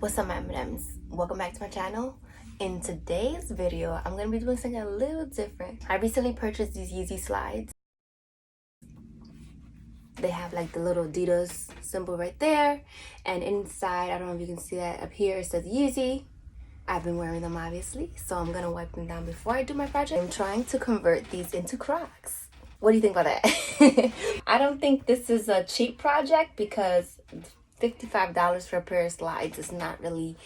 What's up, my M&Ms? Welcome back to my channel. In today's video, I'm going to be doing something a little different. I recently purchased these Yeezy Slides. They have like the little Adidas symbol right there. And inside, I don't know if you can see that up here, it says Yeezy. I've been wearing them obviously, so I'm going to wipe them down before I do my project. I'm trying to convert these into Crocs. What do you think about that? I don't think this is a cheap project because $55 for a pair of slides is not really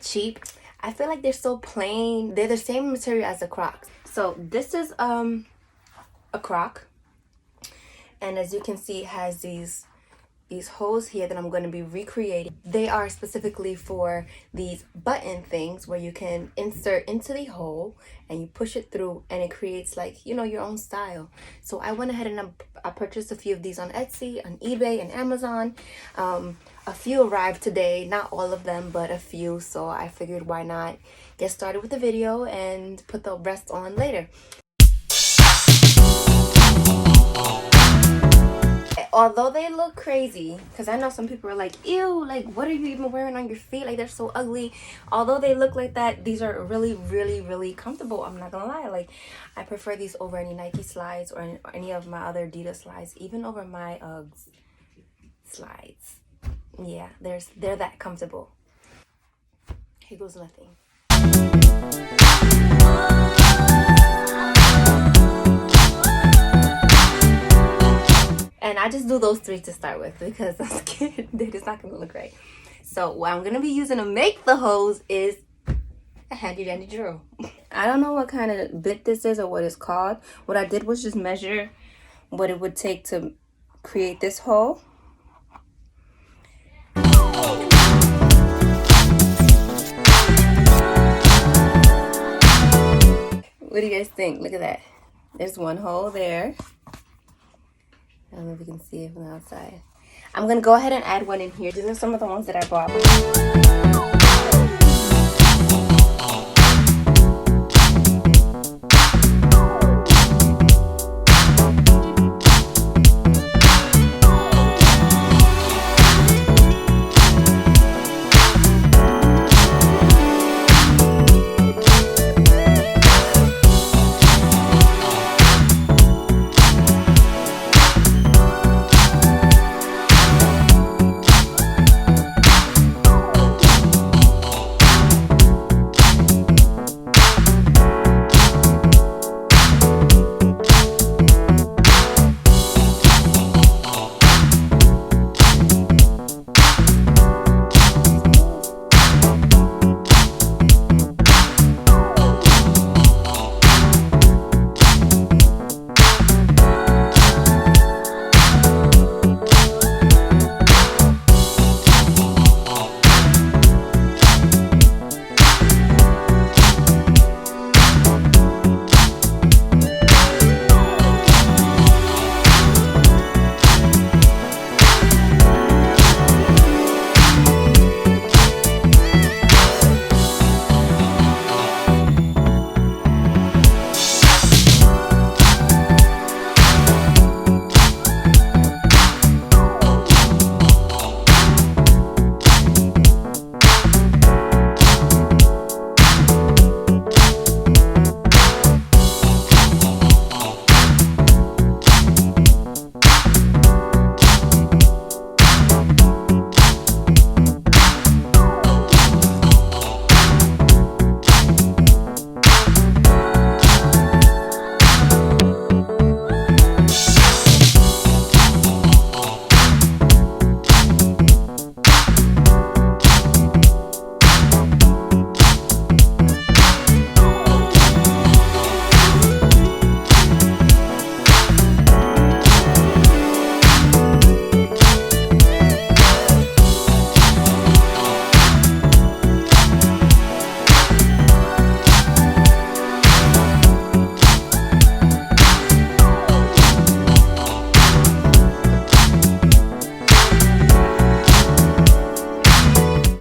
cheap. I feel like they're so plain. They're the same material as the Crocs. So this is a Croc, and as you can see, it has these holes here that I'm going to be recreating. They are specifically for these button things where you can insert into the hole and you push it through and it creates, like, you know, your own style. So I went ahead and I purchased a few of these on Etsy, on eBay, and Amazon. A few arrived today, not all of them, but a few. So I figured, why not get started with the video and put the rest on later. Although they look crazy, because I know some people are like, ew, like, what are you even wearing on your feet? Like, they're so ugly. Although they look like that, these are really, really, really comfortable. I'm not gonna lie. Like, I prefer these over any Nike slides or any of my other Adidas slides, even over my Uggs slides. Yeah, they're that comfortable. Here goes nothing. And I just do those three to start with because I'm scared that it's not going to look right. So what I'm going to be using to make the hose is a handy dandy drill. I don't know what kind of bit this is or what it's called. What I did was just measure what it would take to create this hole. What do you guys think? Look at that. There's one hole there. I don't know if you can see it from the outside. I'm going to go ahead and add one in here. These are some of the ones that I bought.